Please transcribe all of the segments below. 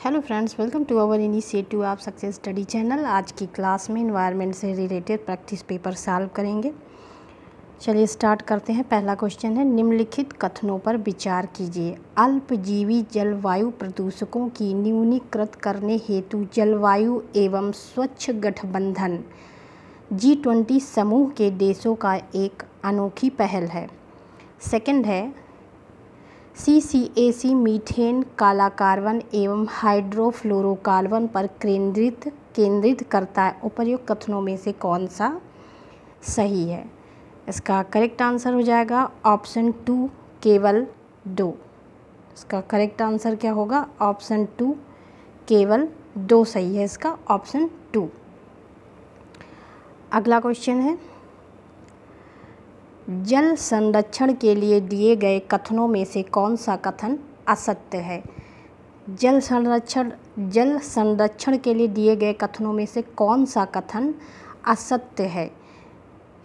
Hello friends, welcome to our initiative आप success study channel. आज की क्लास में इन्वायरमेंट से रिलेटेड प्रैक्टिस पेपर सॉल्व करेंगे। चलिए स्टार्ट करते हैं। पहला क्वेश्चन है, निम्नलिखित कथनों पर विचार कीजिए। अल्पजीवी जलवायु प्रदूषकों की न्यूनीकृत करने हेतु जलवायु एवं स्वच्छ गठबंधन G20 समूह के देशों का एक अनोखी पहल है। सेकंड है, CCAC मीथेन, काला कार्बन एवं हाइड्रोफ्लोरोकार्बन पर केंद्रित करता है। उपर्युक्त कथनों में से कौन सा सही है? इसका करेक्ट आंसर हो जाएगा ऑप्शन 2 केवल 2। इसका करेक्ट आंसर क्या होगा? ऑप्शन 2 केवल 2 सही है इसका ऑप्शन 2। अगला क्वेश्चन है, जल संरक्षण के लिए दिए गए कथनों में से कौन सा कथन असत्य है? जल संरक्षण के लिए दिए गए कथनों में से कौन सा कथन असत्य है?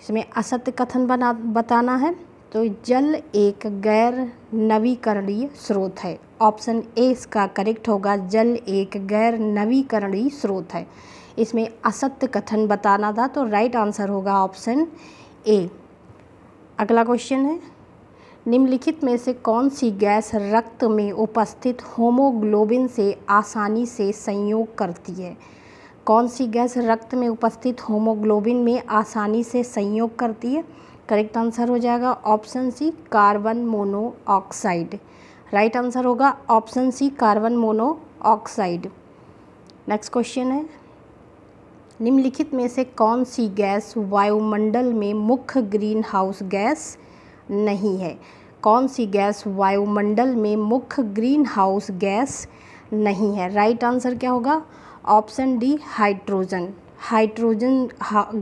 इसमें असत्य कथन बताना है। तो जल एक गैर नवीकरणीय स्रोत है। ऑप्शन ए इसका करेक्ट होगा, जल एक गैर नवीकरणीय स्रोत है। इसमें असत्य कथन बताना था, तो राइट आंसर होगा ऑप्शन ए। अगला क्वेश्चन है, निम्नलिखित में से कौन सी गैस रक्त में उपस्थित होमोग्लोबिन से आसानी से संयोग करती है? कौन सी गैस रक्त में उपस्थित होमोग्लोबिन में आसानी से संयोग करती है? करेक्ट आंसर हो जाएगा option C, carbon monoxide. Right answer होगा option C, carbon monoxide. Next question है, निम्नलिखित में से कौन सी गैस वायुमंडल में मुख्य ग्रीन हाउस गैस नहीं है? कौन सी गैस वायुमंडल में मुख्य ग्रीन हाउस गैस नहीं है? राइट आंसर क्या होगा? Option D, hydrogen. Hydrogen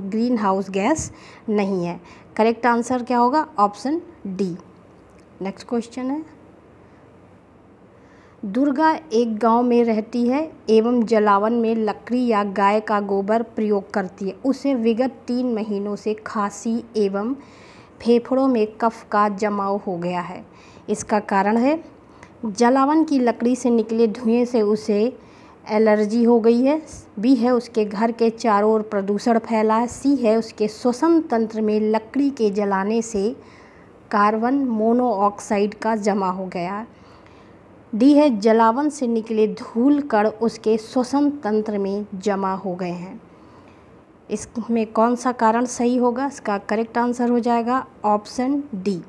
green house gas नहीं है। करेक्ट आंसर क्या होगा? Option D. नेक्स्ट क्वेश्चन है, दुर्गा एक गांव में रहती है एवं जलावन में लकड़ी या गाय का गोबर प्रयोग करती है। उसे विगत 3 महीनों से खांसी एवं फेफड़ों में कफ का जमाव हो गया है। इसका कारण है, जलावन की लकड़ी से निकले धुएं से उसे एलर्जी हो गई है। बी है, उसके घर के चारों ओर प्रदूषण फैला है। सी है, उसके श्वसन तंत्र में लकड़ी के जलाने से कार्बन मोनोऑक्साइड का जमा हो गया है। डी है, जलावन से निकले धूल कण उसके श्वसन तंत्र में जमा हो गए हैं। इसमें कौन सा कारण सही होगा? इसका करेक्ट आंसर हो जाएगा ऑप्शन डी,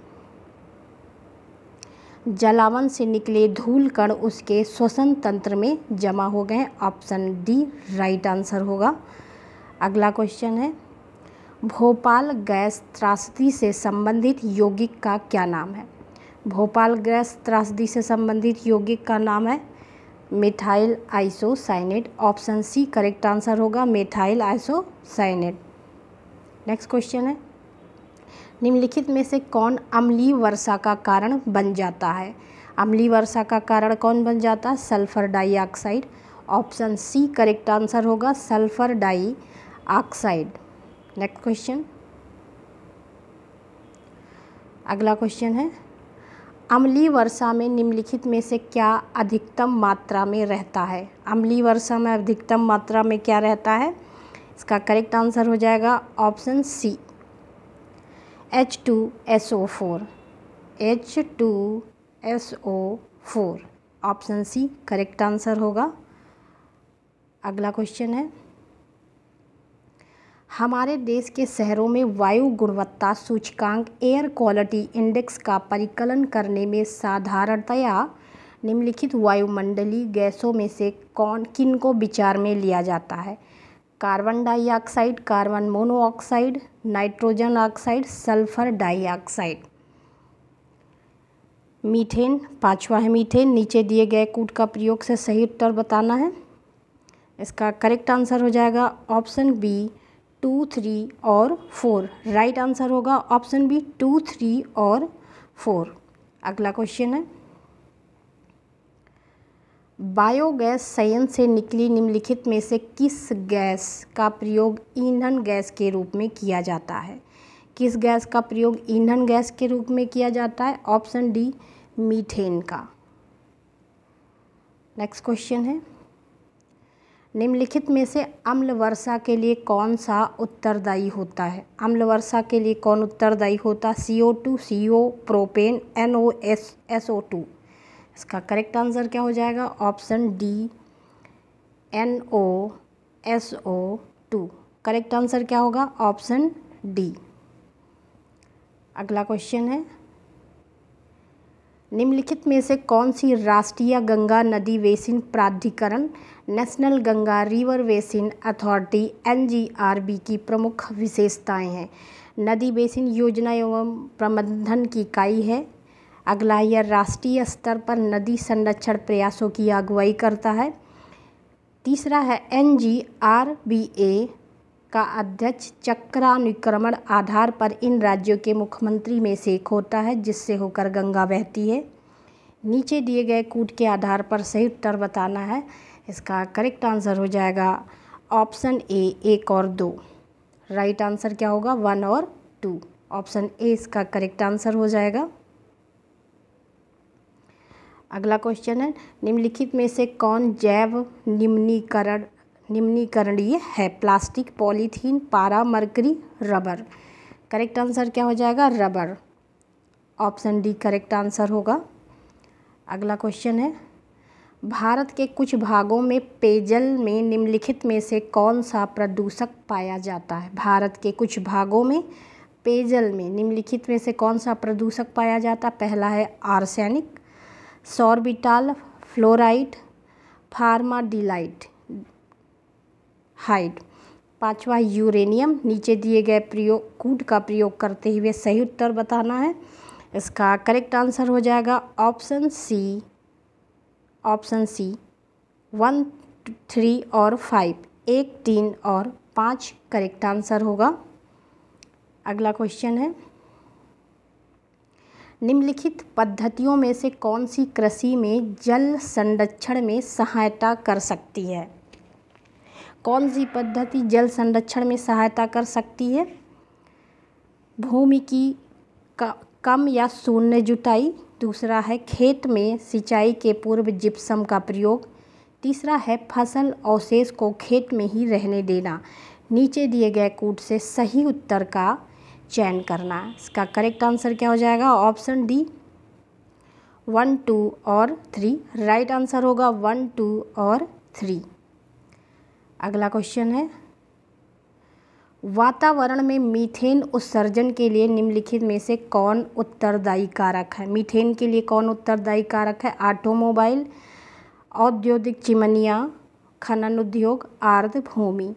जलावन से निकले धूल कण उसके श्वसन तंत्र में जमा हो गए हैं। ऑप्शन डी राइट आंसर होगा। अगला क्वेश्चन है, भोपाल गैस त्रासदी से संबंधित यौगिक का क्या नाम है? भोपाल गैस त्रासदी से संबंधित यौगिक का नाम है methyl isocyanate. Option C correct answer होगा, मेथाइल आइसोसाइनेट। नेक्स्ट क्वेश्चन है, निम्नलिखित में से कौन अम्लीय वर्षा का कारण बन जाता है? अम्लीय वर्षा का कारण कौन बन जाता है? Sulphur dioxide. Option C correct answer होगा, सल्फर डाइऑक्साइड। नेक्स्ट क्वेश्चन, अगला क्वेश्चन है, अम्लीय वर्षा में निम्नलिखित में से क्या अधिकतम मात्रा में रहता है? अम्लीय वर्षा में अधिकतम मात्रा में क्या रहता है? इसका करेक्ट आंसर हो जाएगा option C, H2SO4। H2SO4 option C correct answer होगा। अगला क्वेश्चन है, हमारे देश के शहरों में वायु गुणवत्ता सूचकांक एयर क्वालिटी इंडेक्स का परिकलन करने में साधारणतया निम्नलिखित वायुमंडलीय गैसों में से किन को विचार में लिया जाता है? Carbon dioxide, carbon monoxide, nitrogen oxide, sulphur dioxide. Methane, पांचवा है मीथेन। नीचे दिए गए कूट का प्रयोग से सही उत्तर बताना है। इसका करेक्ट आंसर हो जाएगा ऑप्शन बी, 2, 3 और 4। राइट आंसर होगा ऑप्शन बी, 2, 3 और 4। अगला क्वेश्चन है, बायोगैस संयंत्र से निकली निम्नलिखित में से किस गैस का प्रयोग ईंधन गैस के रूप में किया जाता है? किस गैस का प्रयोग ईंधन गैस के रूप में किया जाता है? ऑप्शन डी, मीथेन का। नेक्स्ट क्वेश्चन है, निम्नलिखित में से अम्ल वर्षा के लिए कौन सा उत्तरदायी होता है? अम्ल वर्षा के लिए कौन उत्तरदायी होता है? CO2, CO, propane, NOS, SO2। इसका करेक्ट आंसर क्या हो जाएगा? Option D, NOSO2। Correct answer क्या होगा? Option D. अगला क्वेश्चन है, निम्नलिखित में से कौन सी राष्ट्रीय गंगा नदी बेसिन प्राधिकरण national Ganga river basin authority NGRB की प्रमुख विशेषताएं हैं? नदी बेसिन योजना एवं प्रबंधन की इकाई है। अगला, यह राष्ट्रीय स्तर पर नदी संरक्षण प्रयासों की अगुवाई करता है। तीसरा है, NGRBA का अध्यक्ष चक्रानुक्रमण आधार पर इन राज्यों के मुख्यमंत्री में से एक होता है जिससे होकर गंगा बहती है। नीचे दिए गए कूट के आधार पर सही उत्तर बताना है। इसका करेक्ट आंसर हो जाएगा ऑप्शन ए, 1 और 2। राइट आंसर क्या होगा? 1 और 2। ऑप्शन ए इसका करेक्ट आंसर हो जाएगा। अगला क्वेश्चन है, निम्नलिखित में से कौन जैव निम्नीकरणीय है? प्लास्टिक, पॉलीथीन, पारा, मरकरी, रबर। करेक्ट आंसर क्या हो जाएगा? Rubber. Option D correct answer होगा। अगला क्वेश्चन है, भारत के कुछ भागों में पेयजल में निम्नलिखित में से कौन सा प्रदूषक पाया जाता है? भारत के कुछ भागों में पेयजल में निम्नलिखित में से कौन सा प्रदूषक पाया जाता है? पहला है आर्सेनिक, सॉर्बिटाल, फ्लोराइड, फार्माल्डिहाइड। पांचवा यूरेनियम। नीचे दिए गए कूट का प्रयोग करते हुए सही उत्तर बताना है। इसका करेक्ट आंसर हो जाएगा ऑप्शन सी, 1, 3 और 5। 1, 3 और 5 करेक्ट आंसर होगा। अगला क्वेश्चन है, निम्नलिखित पद्धतियों में से कौन सी कृषि में जल संरक्षण में सहायता कर सकती है? कौन सी पद्धति जल संरक्षण में सहायता कर सकती है? भूमि की कम या शून्य जुताई। दूसरा है, खेत में सिंचाई के पूर्व जिप्सम का प्रयोग। तीसरा है, फसल अवशेष को खेत में ही रहने देना। नीचे दिए गए कूट से सही उत्तर का चयन करना। इसका करेक्ट आंसर क्या हो जाएगा? ऑप्शन डी, 1, 2 और 3। राइट आंसर होगा 1, 2 और 3। अगला क्वेश्चन है, वातावरण में मीथेन उत्सर्जन के लिए निम्नलिखित में से कौन उत्तरदायी कारक है? मीथेन के लिए कौन उत्तरदायी कारक है? ऑटोमोबाइल, औद्योगिक चिमनियाँ, खनन उद्योग, आर्द्र भूमि।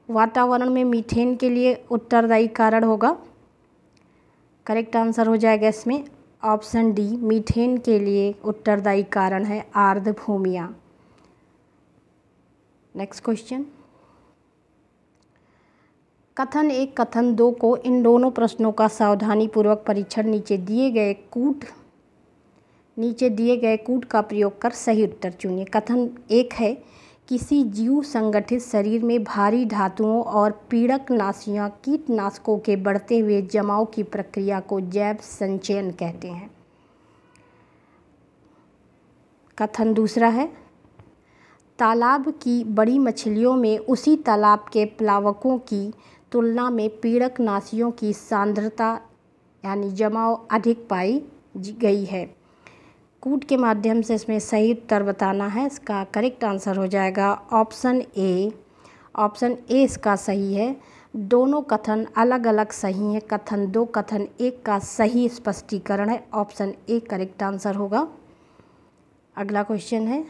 वातावरण में मीथेन के लिए उत्तरदायी कारण होगा, करेक्ट आंसर हो जाएगा इसमें ऑप्शन डी, मीथेन के लिए उत्तरदायी कारण है आर्द्र भूमियाँ। नेक्स्ट क्वेश्चन, कथन 1, कथन 2 को इन दोनों प्रश्नों का सावधानीपूर्वक परीक्षण नीचे दिए गए कूट का प्रयोग कर सही उत्तर चुनिए। कथन 1 है, किसी जीव संगठित शरीर में भारी धातुओं और पीड़कनाशियों कीटनाशकों के बढ़ते हुए जमाव की प्रक्रिया को जैव संचयन कहते हैं। कथन दूसरा है, तालाब की बड़ी मछलियों में उसी तालाब के प्लावकों की तुलना में पीड़कनाशियों की सांद्रता यानी जमाव अधिक पाई गई है। कूट के माध्यम से इसमें सही उत्तर बताना है। इसका करेक्ट आंसर हो जाएगा ऑप्शन ए। ऑप्शन ए इसका सही है। दोनों कथन अलग अलग सही हैं। कथन 2 कथन 1 का सही स्पष्टीकरण है। ऑप्शन ए करेक्ट आंसर होगा। अगला क्वेश्चन है,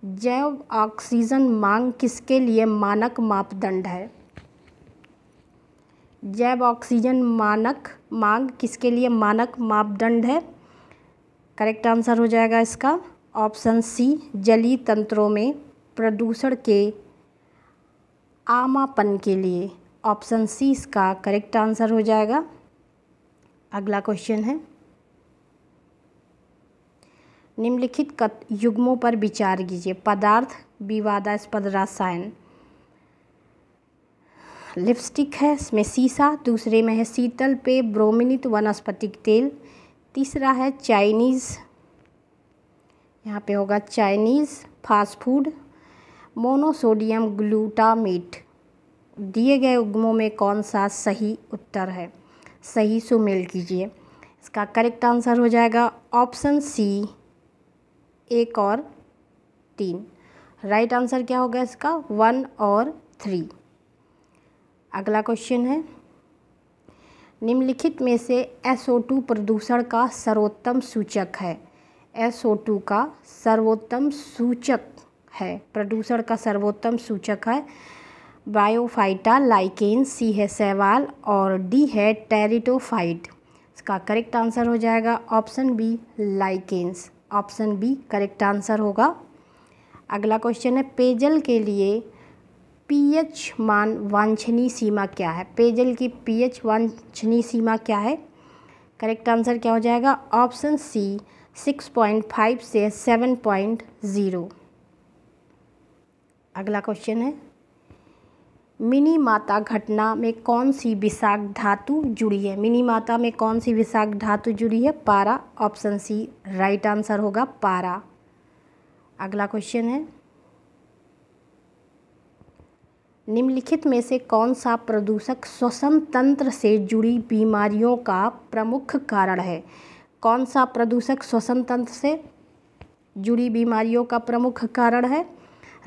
जैव ऑक्सीजन मांग किसके लिए मानक मापदंड है? जैव ऑक्सीजन मांग किसके लिए मानक मापदंड है? करेक्ट आंसर हो जाएगा इसका ऑप्शन सी, जलीय तंत्रों में प्रदूषण के आमापन के लिए। ऑप्शन सी इसका करेक्ट आंसर हो जाएगा। अगला क्वेश्चन है, निम्नलिखित युग्मों पर विचार कीजिए। पदार्थ, विवादास्पद रसायन। लिपस्टिक है, इसमें सीसा। दूसरे में है शीतल पेय, ब्रोमिनित वनस्पतिक तेल। तीसरा है चाइनीज़, यहाँ पे होगा Chinese fast food. Monosodium glutamate दिए गए उद्गमों में कौन सा सही उत्तर है? सही सुमेल कीजिए। इसका करेक्ट आंसर हो जाएगा ऑप्शन सी 1 और 3। राइट आंसर क्या होगा इसका? 1 और 3। अगला क्वेश्चन है, निम्नलिखित में से SO2 प्रदूषण का सर्वोत्तम सूचक है। SO2 का सर्वोत्तम सूचक है, प्रदूषण का सर्वोत्तम सूचक है ब्रायोफाइटा, लाइकेन, सी है शैवाल और डी है टेरिडोफाइट। इसका करेक्ट आंसर हो जाएगा option B lichens. Option B correct answer होगा। अगला क्वेश्चन है, पेयजल के लिए पीएच मान वांछनीय सीमा क्या है? पेयजल की पीएच वांछनीय सीमा क्या है? करेक्ट आंसर क्या हो जाएगा? ऑप्शन सी 6.5 से 7.0। अगला क्वेश्चन है, मिनीमाता घटना में कौन सी विषाक्त धातु जुड़ी है? मिनीमाता में कौन सी विषाक्त धातु जुड़ी है? पारा। ऑप्शन सी राइट आंसर होगा पारा। अगला क्वेश्चन है, निम्नलिखित में से कौन सा प्रदूषक श्वसन तंत्र से जुड़ी बीमारियों का प्रमुख कारण है? कौन सा प्रदूषक श्वसन तंत्र से जुड़ी बीमारियों का प्रमुख कारण है?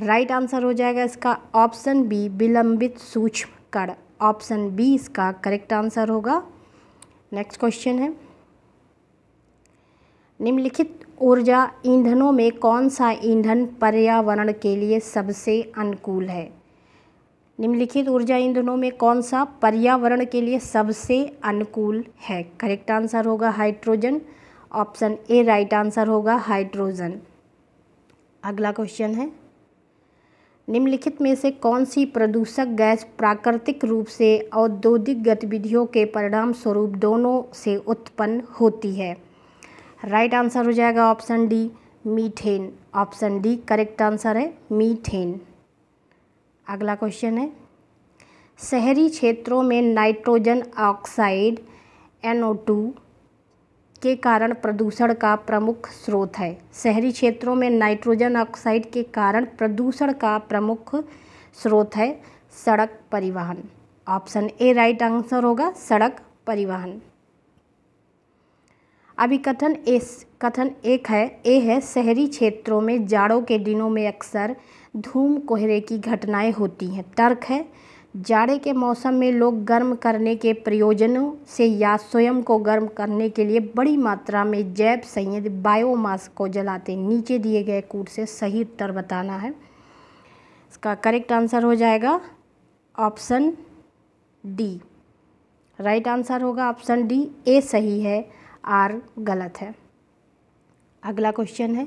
राइट आंसर हो जाएगा इसका ऑप्शन बी विलंबित सूक्ष्म कण। ऑप्शन बी इसका करेक्ट आंसर होगा। नेक्स्ट क्वेश्चन है, निम्नलिखित ऊर्जा ईंधनों में कौन सा ईंधन पर्यावरण के लिए सबसे अनुकूल है? निम्नलिखित ऊर्जा ईंधनों में कौन सा पर्यावरण के लिए सबसे अनुकूल है? करेक्ट आंसर होगा hydrogen. Option A right answer होगा हाइड्रोजन। अगला क्वेश्चन है, निम्नलिखित में से कौन सी प्रदूषक गैस प्राकृतिक रूप से औद्योगिक गतिविधियों के परिणाम स्वरूप दोनों से उत्पन्न होती है? राइट आंसर हो जाएगा option D methane. Option D correct answer है मीथेन। अगला क्वेश्चन है, शहरी क्षेत्रों में नाइट्रोजन ऑक्साइड NO2 के कारण प्रदूषण का प्रमुख स्रोत है। शहरी क्षेत्रों में नाइट्रोजन ऑक्साइड के कारण प्रदूषण का प्रमुख स्रोत है सड़क परिवहन। ऑप्शन ए राइट आंसर होगा सड़क परिवहन। अभी कथन एक है, ए है, शहरी क्षेत्रों में जाड़ों के दिनों में अक्सर धूम कोहरे की घटनाएं होती हैं। तर्क है, जाड़े के मौसम में लोग गर्म करने के प्रयोजनों से या स्वयं को गर्म करने के लिए बड़ी मात्रा में जैव संयंत्र बायोमास को जलाते हैं। नीचे दिए गए कूट से सही उत्तर बताना है। इसका करेक्ट आंसर हो जाएगा ऑप्शन डी। राइट आंसर होगा ऑप्शन डी। ए सही है, आर गलत है। अगला क्वेश्चन है,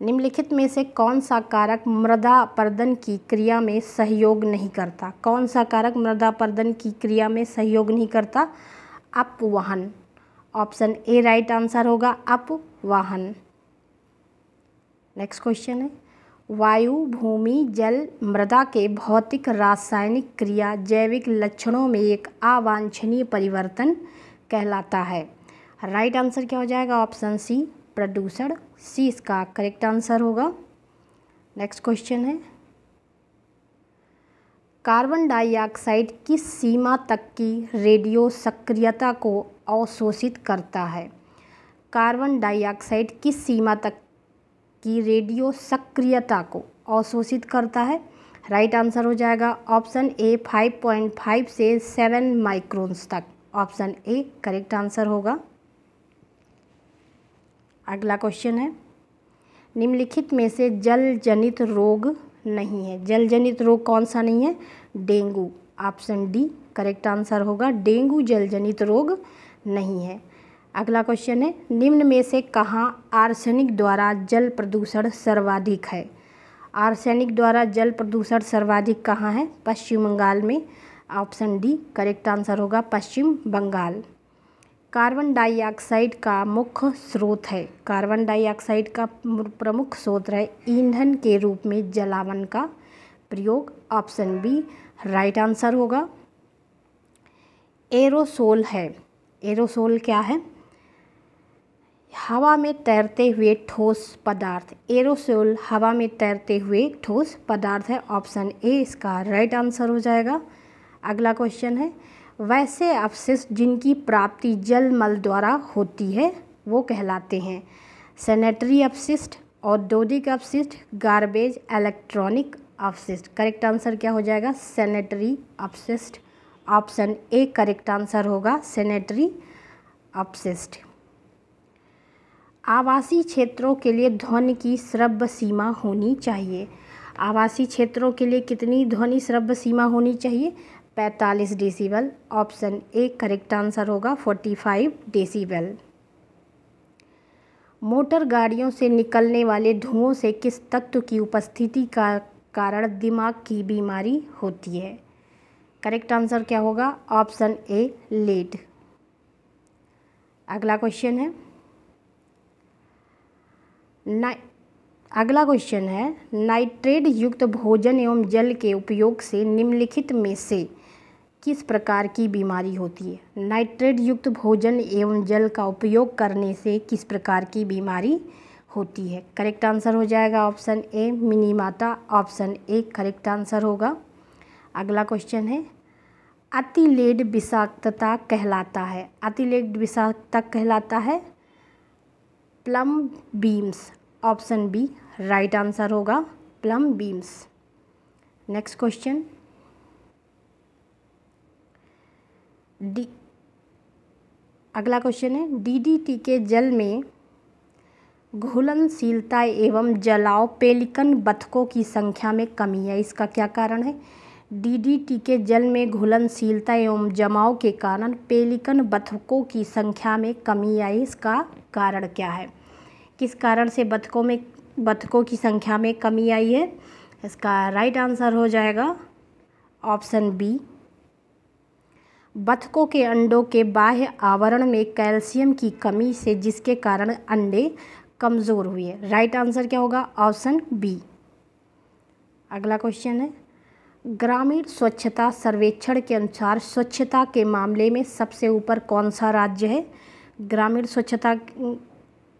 निम्नलिखित में से कौन सा कारक मृदा अपरदन की क्रिया में सहयोग नहीं करता? कौन सा कारक मृदा अपरदन की क्रिया में सहयोग नहीं करता? अपवहन। ऑप्शन ए राइट आंसर होगा अपवहन। नेक्स्ट क्वेश्चन है, वायु, भूमि, जल, मृदा के भौतिक रासायनिक क्रिया जैविक लक्षणों में एक अवांछनीय परिवर्तन कहलाता है। राइट आंसर क्या हो जाएगा? ऑप्शन सी प्रदूषण। सी इसका करेक्ट आंसर होगा। नेक्स्ट क्वेश्चन है, कार्बन डाइऑक्साइड किस सीमा तक की रेडियो सक्रियता को अवशोषित करता है? कार्बन डाइऑक्साइड किस सीमा तक की रेडियो सक्रियता को अवशोषित करता है? राइट आंसर हो जाएगा ऑप्शन ए 5.5 से 7 माइक्रोन्स तक। ऑप्शन ए करेक्ट आंसर होगा। अगला क्वेश्चन है, निम्नलिखित में से जल जनित रोग नहीं है। जल जनित रोग कौन सा नहीं है? Dengue. Option D correct answer होगा, डेंगू जल जनित रोग नहीं है। अगला क्वेश्चन है, निम्न में से कहाँ आर्सेनिक द्वारा जल प्रदूषण सर्वाधिक है? आर्सेनिक द्वारा जल प्रदूषण सर्वाधिक कहाँ है? पश्चिम बंगाल में। ऑप्शन डी करेक्ट आंसर होगा पश्चिम बंगाल। कार्बन डाइऑक्साइड का मुख्य स्रोत है। कार्बन डाइऑक्साइड का प्रमुख स्रोत है ईंधन के रूप में जलावन का प्रयोग। ऑप्शन बी राइट आंसर होगा। एरोसोल है। एरोसोल क्या है? हवा में तैरते हुए ठोस पदार्थ, एरोसोल हवा में तैरते हुए ठोस पदार्थ है। ऑप्शन ए इसका राइट आंसर हो जाएगा। अगला क्वेश्चन है, वैसे अपशिष्ट जिनकी प्राप्ति जल मल द्वारा होती है वो कहलाते हैं सैनिटरी अपशिष्ट, औद्योगिक अपशिष्ट, गार्बेज, इलेक्ट्रॉनिक अपशिष्ट। करेक्ट आंसर क्या हो जाएगा? सैनिटरी अपशिष्ट। ऑप्शन ए करेक्ट आंसर होगा, सैनिटरी अपशिष्ट। आवासीय क्षेत्रों के लिए ध्वनि की श्रव्य सीमा होनी चाहिए। आवासीय क्षेत्रों के लिए कितनी ध्वनि श्रव्य सीमा होनी चाहिए? 45 decibel. Option A correct answer होगा, 45 डेसिबल। मोटर गाड़ियों से निकलने वाले धुओं से किस तत्व की उपस्थिति का कारण दिमाग की बीमारी होती है? करेक्ट आंसर क्या होगा? Option A lead. अगला क्वेश्चन है नाइट्रेट युक्त भोजन एवं जल के उपयोग से निम्नलिखित में से किस प्रकार की बीमारी होती है? नाइट्रेट युक्त भोजन एवं जल का उपयोग करने से किस प्रकार की बीमारी होती है? करेक्ट आंसर हो जाएगा option A Minimata. Option A correct answer होगा। अगला क्वेश्चन है, अतिलेड विषाक्तता कहलाता है। अतिलेड विषाक्तता कहलाता है plumbism. Option B right answer होगा, प्लम बीम्स। नेक्स्ट क्वेश्चन, अगला क्वेश्चन है, डीडीटी के जल में घुलनशीलता एवं जलाव पेलिकन बतखों की संख्या में कमी है, इसका क्या कारण है? डीडीटी के जल में घुलनशीलता एवं जमाव के कारण पेलिकन बतखों की संख्या में कमी आई, इसका कारण क्या है? किस कारण से बतखों की संख्या में कमी आई है? इसका राइट आंसर हो जाएगा ऑप्शन बी, बतखों के अंडों के बाह्य आवरण में कैल्शियम की कमी से, जिसके कारण अंडे कमज़ोर हुए। राइट आंसर क्या होगा? Option B. अगला क्वेश्चन है, ग्रामीण स्वच्छता सर्वेक्षण के अनुसार स्वच्छता के मामले में सबसे ऊपर कौन सा राज्य है? ग्रामीण स्वच्छता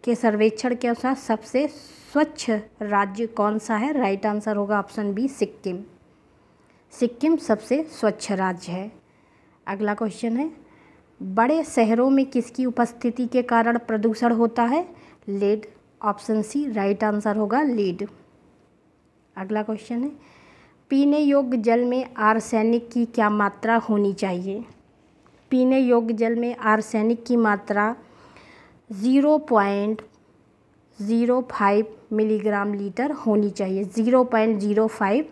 के सर्वेक्षण के अनुसार सबसे स्वच्छ राज्य कौन सा है? राइट आंसर होगा ऑप्शन बी सिक्किम। सिक्किम सबसे स्वच्छ राज्य है। अगला क्वेश्चन है, बड़े शहरों में किसकी उपस्थिति के कारण प्रदूषण होता है? Lead. Option C right answer होगा, लेड। अगला क्वेश्चन है, पीने योग्य जल में आर्सेनिक की क्या मात्रा होनी चाहिए? पीने योग्य जल में आर्सेनिक की मात्रा 0.05 मिलीग्राम लीटर होनी चाहिए। 0.05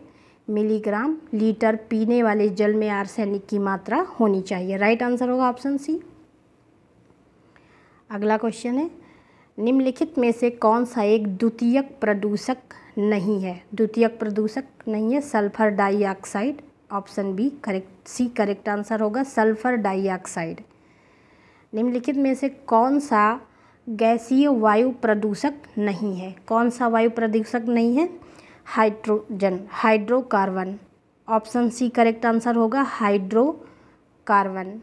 मिलीग्राम लीटर पीने वाले जल में आर्सेनिक की मात्रा होनी चाहिए। राइट आंसर होगा ऑप्शन सी। अगला क्वेश्चन है, निम्नलिखित में से कौन सा एक द्वितीयक प्रदूषक नहीं है? द्वितीयक प्रदूषक नहीं है sulphur dioxide. Option B correct, C correct answer होगा, सल्फर डाइऑक्साइड। निम्नलिखित में से कौन सा गैसीय वायु प्रदूषक नहीं है? कौन सा वायु प्रदूषक नहीं है? Hydrogen, hydrocarbon. Option C correct answer होगा, हाइड्रोकार्बन।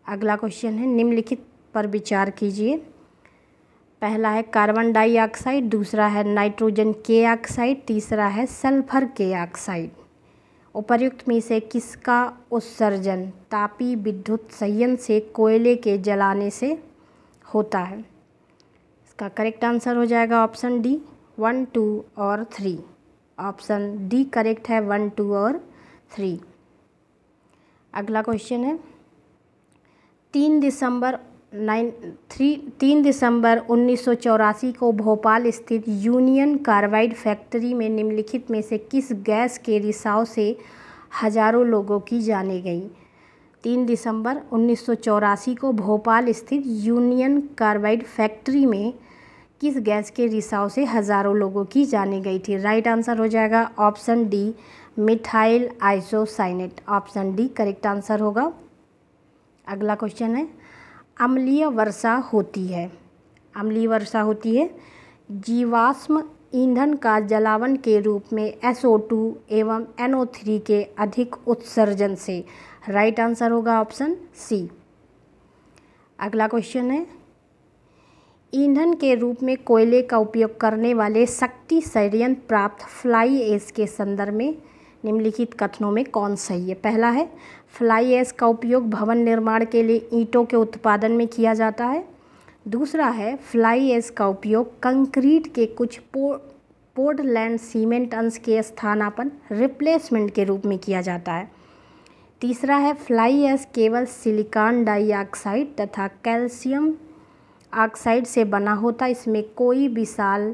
अगला क्वेश्चन है, निम्नलिखित पर विचार कीजिए। पहला है कार्बन डाइऑक्साइड, दूसरा है नाइट्रोजन के ऑक्साइड, तीसरा है सल्फर के ऑक्साइड। उपर्युक्त में से किसका उत्सर्जन तापीय विद्युत संयंत्र से कोयले के जलाने से होता है? इसका करेक्ट आंसर हो जाएगा ऑप्शन डी 1, 2 और 3। ऑप्शन डी करेक्ट है, 1, 2 और 3। अगला क्वेश्चन है, 3 दिसंबर 1984 को भोपाल स्थित यूनियन कार्बाइड फैक्ट्री में निम्नलिखित में से किस गैस के रिसाव से हजारों लोगों की जान गई? 3 दिसंबर 1984 को भोपाल स्थित यूनियन कार्बाइड फैक्ट्री में किस गैस के रिसाव से हजारों लोगों की जान गई थी? राइट आंसर हो जाएगा option D methyl isocyanate. Option D correct answer होगा। अगला क्वेश्चन है, अम्लीय वर्षा होती है। अम्लीय वर्षा होती है जीवाश्म ईंधन का जलावन के रूप में SO2 एवं NO3 के अधिक उत्सर्जन से। राइट आंसर होगा ऑप्शन सी। अगला क्वेश्चन है, ईंधन के रूप में कोयले का उपयोग करने वाले शक्ति संयंत्र प्राप्त फ्लाई ऐश के संदर्भ में निम्नलिखित कथनों में कौन सही है। पहला है, फ्लाई ऐश का उपयोग भवन निर्माण के लिए ईंटों के उत्पादन में किया जाता है। दूसरा है, फ्लाई ऐश का उपयोग कंक्रीट के कुछ पोर्टलैंड सीमेंट अंश के स्थानापन्न रिप्लेसमेंट के रूप में किया जाता है। तीसरा है, फ्लाई ऐश केवल सिलिकॉन डाइऑक्साइड तथा कैल्शियम ऑक्साइड से बना होता, इसमें कोई विशाल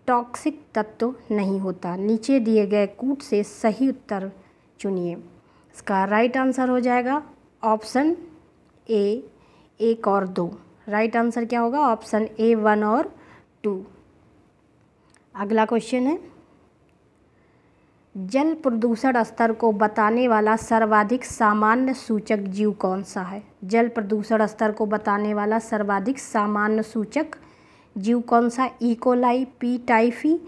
टॉक्सिक तत्व नहीं होता। नीचे दिए गए कूट से सही उत्तर चुनिए। इसका राइट आंसर हो जाएगा ऑप्शन ए 1 और 2। राइट आंसर क्या होगा? ऑप्शन ए 1 और 2। अगला क्वेश्चन है, जल प्रदूषण स्तर को बताने वाला सर्वाधिक सामान्य सूचक जीव कौन सा है? जल प्रदूषण स्तर को बताने वाला सर्वाधिक सामान्य सूचक जीव कौन सा? ई कोलाई, पी टाइफी,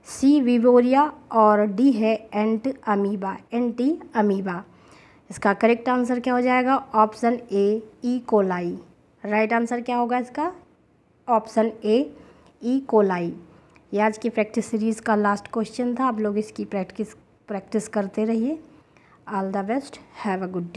सी विवोरिया और डी है एंटी अमीबा। इसका करेक्ट आंसर क्या हो जाएगा? Option A E coli. Right answer क्या होगा इसका? Option A E coli. ये आज की प्रैक्टिस सीरीज़ का लास्ट क्वेश्चन था। आप लोग इसकी प्रैक्टिस करते रहिए। All the best, have a good day.